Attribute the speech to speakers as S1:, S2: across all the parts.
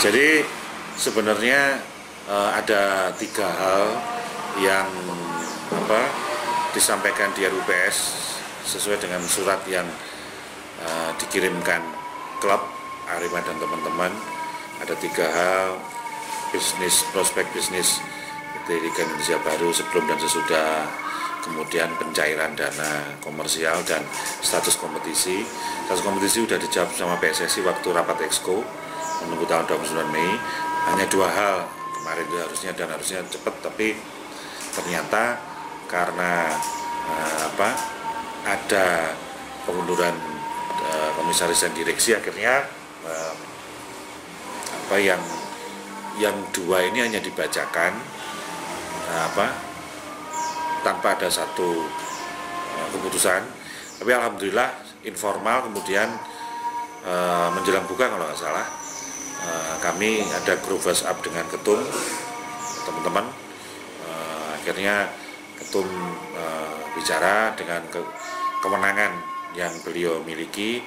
S1: Jadi sebenarnya ada 3 hal yang disampaikan di RUPS sesuai dengan surat yang dikirimkan klub Arema dan teman-teman. Ada 3 hal: prospek bisnis di Liga Indonesia Baru sebelum dan sesudah, kemudian pencairan dana komersial, dan status kompetisi. Status kompetisi sudah dijawab sama PSSI waktu rapat Exco menunggu tanggal 29 Mei. Hanya 2 hal kemarin itu harusnya cepat, tapi ternyata karena ada pengunduran komisaris dan direksi, akhirnya yang 2 ini hanya dibacakan tanpa ada satu keputusan. Tapi alhamdulillah informal, kemudian menjelang buka kalau nggak salah, kami ada grup WhatsApp dengan ketum teman-teman. Akhirnya ketum bicara dengan kewenangan yang beliau miliki.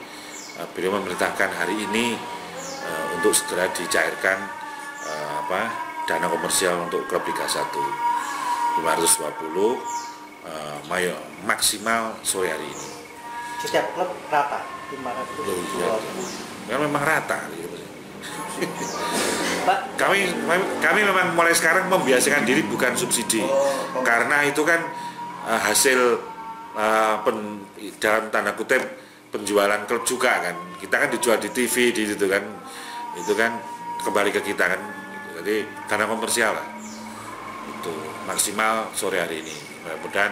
S1: Beliau memerintahkan hari ini untuk segera dicairkan dana komersial untuk klub Liga 1 520 maksimal sore hari ini.
S2: Setiap klub rata 520.
S1: Ya, memang rata gitu.
S2: Pak,
S1: kami memang mulai sekarang membiasakan diri bukan subsidi, karena itu kan hasil dalam tanda kutip penjualan klub juga kan. Kita kan dijual di TV di situ kan, itu kan kembali ke kita kan. Jadi dana komersial lah itu maksimal sore hari ini. Mudah-mudahan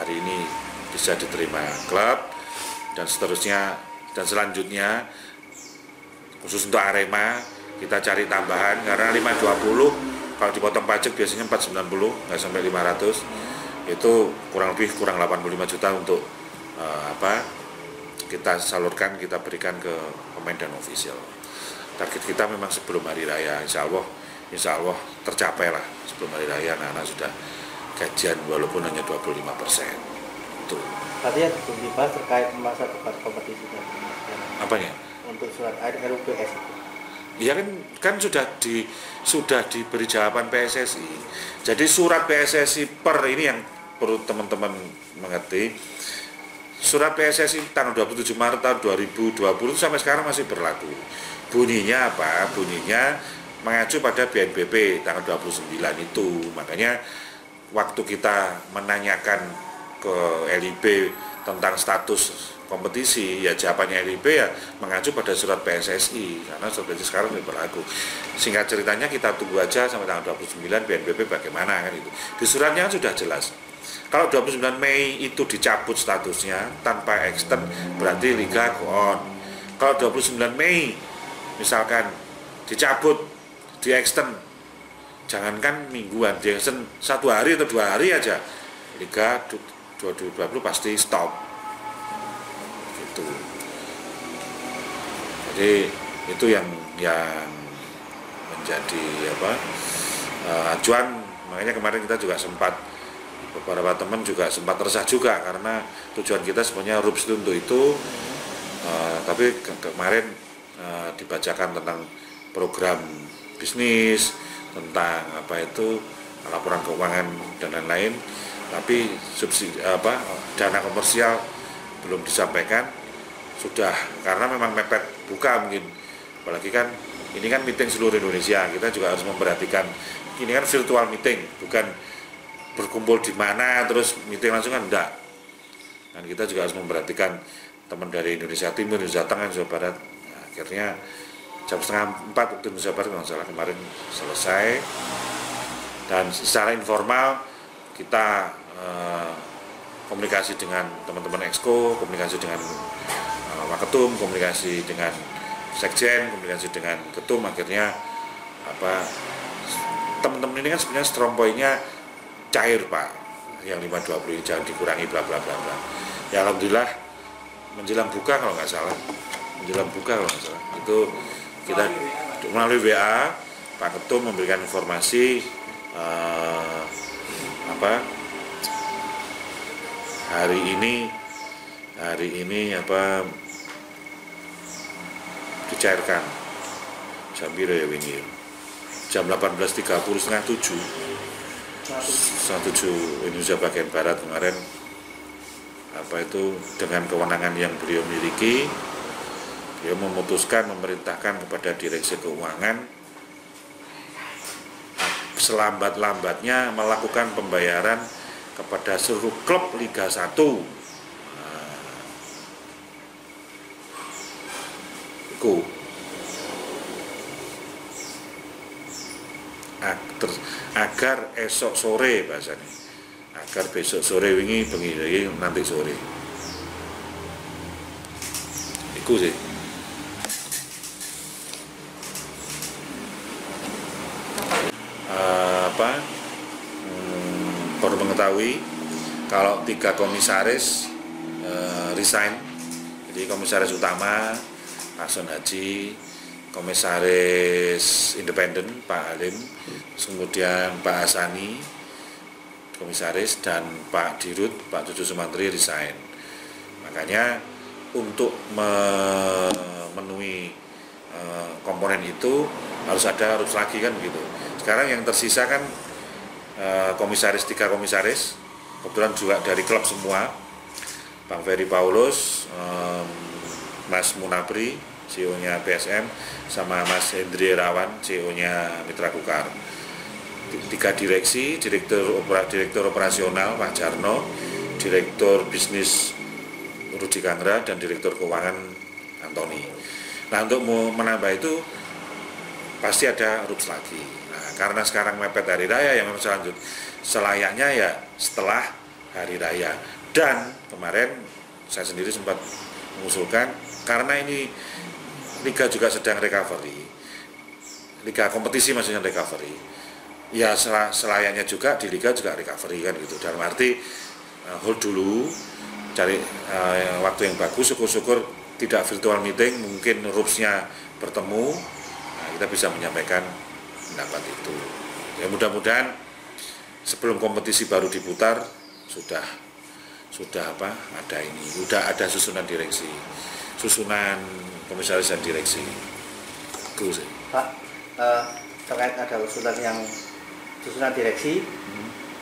S1: hari ini bisa diterima klub, dan seterusnya dan selanjutnya. Khusus untuk Arema kita cari tambahan, karena 520 kalau dipotong pajak biasanya 490, nggak sampai 500, itu kurang 85 juta untuk kita salurkan, kita berikan ke pemain dan ofisial. Target kita memang sebelum hari raya, insya Allah tercapai lah sebelum hari raya. Anak-anak sudah gajian walaupun hanya 25%. Itu.
S2: tadi yang belum dibahas terkait masa depan kompetisi
S1: Apanya?
S2: untuk surat RUPS itu.
S1: Ya kan sudah diberi jawaban PSSI. Jadi surat PSSI ini yang perlu teman-teman mengerti. Surat PSSI tanggal 27 Maret tahun 2020 itu sampai sekarang masih berlaku. Bunyinya apa? Bunyinya mengacu pada BNPB tanggal 29 itu. Makanya waktu kita menanyakan ke LIB tentang status kompetisi, ya jawabannya LIB ya mengacu pada surat PSSI, karena surat PSSI sekarang sudah berlaku. Singkat ceritanya kita tunggu aja sampai tanggal 29 BNPB bagaimana kan itu. Di suratnya sudah jelas. Kalau 29 Mei itu dicabut statusnya tanpa extend, berarti Liga go on. Kalau 29 Mei misalkan dicabut, di extend, jangankan mingguan, di extend 1 hari atau 2 hari aja, Liga 2020 pasti stop. Jadi itu yang menjadi acuan. Makanya kemarin kita juga beberapa teman juga sempat resah juga, karena tujuan kita sebenarnya RUPS untuk itu, tapi kemarin dibacakan tentang program bisnis, tentang laporan keuangan dan lain-lain, tapi dana komersial belum disampaikan. Sudah, karena memang mepet buka mungkin, apalagi kan ini kan meeting seluruh Indonesia, kita juga harus memperhatikan ini kan virtual meeting, bukan berkumpul di mana terus meeting langsung kan enggak. Dan kita juga harus memperhatikan teman dari Indonesia Timur, Indonesia Tengah, Indonesia Barat. Nah, akhirnya jam 3:30 waktu Indonesia Barat kalau salah kemarin selesai, dan secara informal kita komunikasi dengan teman-teman Exco, komunikasi dengan Waketum, komunikasi dengan Sekjen, komunikasi dengan Ketum. Akhirnya teman-teman ini kan sebenarnya strong point-nya cair Pak, yang 520 ini jangan dikurangi bla bla bla bla. Ya alhamdulillah menjelang buka kalau nggak salah, itu kita melalui WA Pak Ketum memberikan informasi hari ini dicairkan jam piro ya wingi? Jam 18.30 setengah 7. Setengah 7 Indonesia bagian Barat kemarin, apa itu, dengan kewenangan yang beliau miliki, dia memutuskan, memerintahkan kepada Direksi Keuangan selambat-lambatnya melakukan pembayaran kepada seluruh klub Liga 1. Iku agar esok sore bahasanya, agar besok sore wingi bengi nanti sore. Iku sih. Perlu mengetahui kalau 3 komisaris resign. Jadi komisaris utama Pak Son Haji, komisaris independen Pak Halim, kemudian Pak Hasani komisaris, dan Pak Dirut Pak Cucu Sumantri resign. Makanya untuk memenuhi komponen itu harus ada lagi kan begitu. Sekarang yang tersisa kan komisaris, 3 komisaris, kebetulan juga dari klub semua, Bang Ferry Paulus, Mas Munabri, CEO-nya PSM, sama Mas Hendri Rawan, CEO-nya Mitra Kukar. 3 direksi, direktur operasional Pak Jarno, direktur bisnis Rudi Kangra, dan direktur keuangan Antoni. Nah, untuk menambah itu pasti ada rups lagi. Nah, karena sekarang mepet hari raya, yang selayaknya ya setelah hari raya. Dan kemarin saya sendiri sempat mengusulkan, karena ini liga juga sedang recovery, liga kompetisi maksudnya recovery, ya selayaknya juga di liga juga recovery kan gitu. Dalam arti hold dulu, cari waktu yang bagus, syukur-syukur tidak virtual meeting, mungkin rupsnya bertemu, nah, kita bisa menyampaikan pendapat itu. Ya mudah-mudahan sebelum kompetisi baru diputar sudah ada ini, sudah ada susunan direksi, susunan komisaris dan direksi. Itu sih.
S2: Pak, terkait ada usulan yang susunan direksi,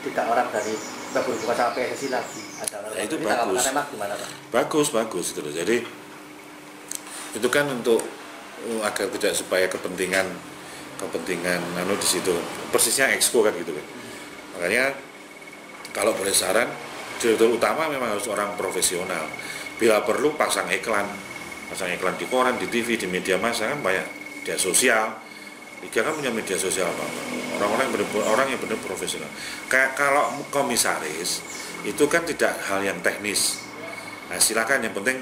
S2: tidak orang dari bukan sama PSSI lagi. Ada orang
S1: itu bagus.
S2: Gimana, Pak?
S1: Bagus itu loh. Jadi itu kan untuk agar tidak, supaya kepentingan di situ persisnya exco kan gitu kan. Makanya kalau boleh saran, direktur utama memang harus orang profesional. Bila perlu pasang iklan di koran, di TV, di media massa, kan banyak media sosial. Liga kan punya media sosial apa? Orang yang benar profesional. Kayak kalau komisaris itu kan tidak hal yang teknis. Nah, silakan, yang penting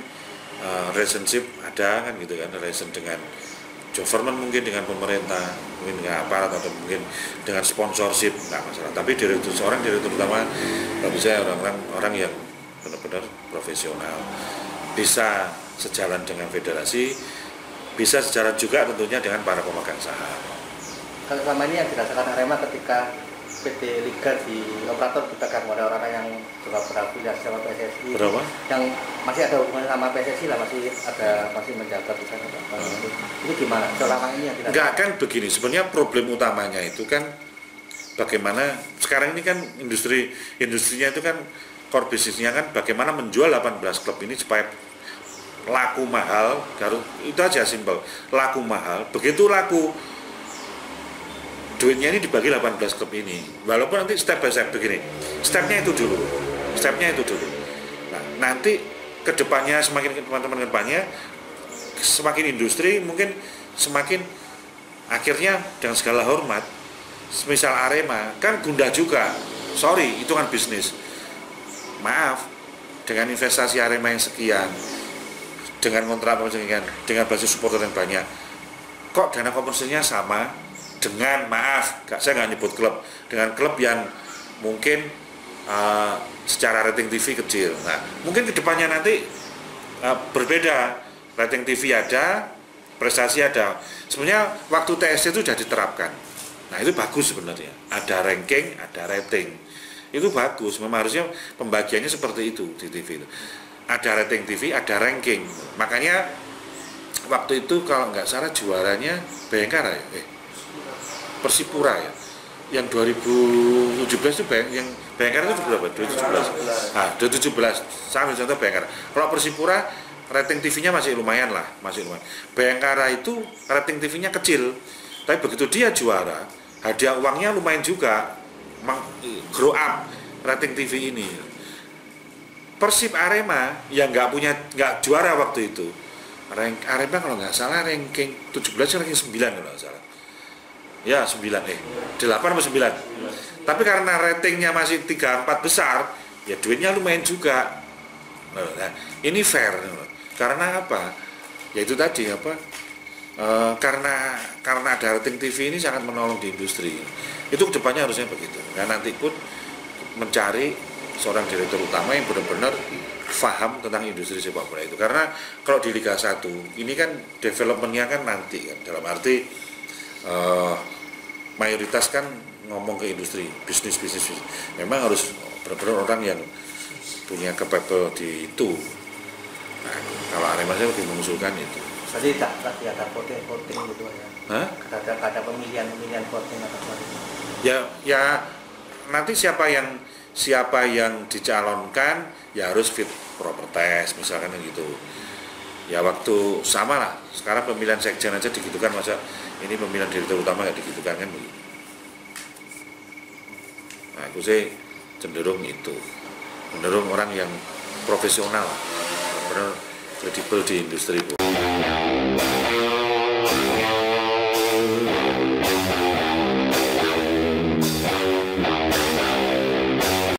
S1: relationship ada kan gitu kan, relation dengan government, mungkin dengan pemerintah, mungkin dengan aparat, atau mungkin dengan sponsorship, nggak masalah. Tapi direktur utama kalau bisa orang yang benar-benar profesional, bisa sejalan dengan federasi, bisa sejalan juga tentunya dengan para pemegang saham.
S2: Kalau selama ini yang dirasakan Arema ketika PT Liga di operator dipegang oleh orang-orang yang juga berafiliasi sama PSSI,
S1: berapa?
S2: Yang masih ada hubungan sama PSSI lah, masih menjaga di sana. Itu gimana selama ini yang dirasakan?
S1: Enggak, kan begini, sebenarnya problem utamanya itu kan bagaimana sekarang ini kan industrinya itu kan core bisnisnya kan bagaimana menjual 18 klub ini supaya laku mahal. Itu aja simpel, laku mahal. Begitu laku, duitnya ini dibagi 18 klub ini, walaupun nanti step by step begini, stepnya itu dulu. Nah, nanti kedepannya semakin teman-teman kedepannya semakin industri, mungkin semakin akhirnya dengan segala hormat, misal Arema kan gundah juga, sorry itu kan bisnis, maaf, dengan investasi Arema yang sekian, dengan kontrak sekian, dengan basis supporter yang banyak, kok dana kompensasinya sama dengan, maaf, saya nggak nyebut klub, dengan klub yang mungkin secara rating TV kecil. Nah, mungkin kedepannya nanti berbeda, rating TV ada, prestasi ada. Sebenarnya waktu TSC itu sudah diterapkan. Nah, itu bagus sebenarnya. Ada ranking, ada rating. Itu bagus. Memang harusnya pembagiannya seperti itu di TV itu. Ada rating TV, ada ranking. Makanya waktu itu kalau nggak salah juaranya Bayangkara ya, Persipura ya. Yang 2017 itu yang Bayangkara itu berapa? 2017. Nah, 2017 sama contoh Bayangkara. Kalau Persipura rating TV-nya masih lumayan lah, masih lumayan. Bayangkara itu rating TV-nya kecil, tapi begitu dia juara, hadiah uangnya lumayan juga, grow up rating TV ini. Persib Arema yang nggak juara waktu itu, Arema kalau nggak salah ranking 17 ranking 9 kalau nggak salah. Ya 9 8 atau 9. Tapi karena ratingnya masih 3-4 besar, ya duitnya lumayan juga. Nah, ini fair. Karena apa? Ya itu tadi apa? Karena ada rating TV ini sangat menolong di industri. Itu kedepannya harusnya begitu. Nah, nanti pun mencari seorang direktur utama yang benar-benar paham tentang industri sepak bola itu. Karena kalau di Liga 1 ini kan developmentnya kan nanti kan, dalam arti mayoritas kan ngomong ke industri bisnis. Memang harus benar-benar orang yang punya capable di itu. Nah, kalau Arema saya lebih mengusulkan itu.
S2: Jadi tak ada voting gitu ya?
S1: Hah?
S2: Ada pemilihan voting atau voting?
S1: Ya nanti siapa yang dicalonkan ya harus fit proper test misalkan gitu. Ya waktu sama lah. Sekarang pemilihan sekjen aja digitukan, masa ini pemilihan direktur utama nggak digitukan kan begitu. Nah, aku sih cenderung orang yang profesional, benar kredibel di industri.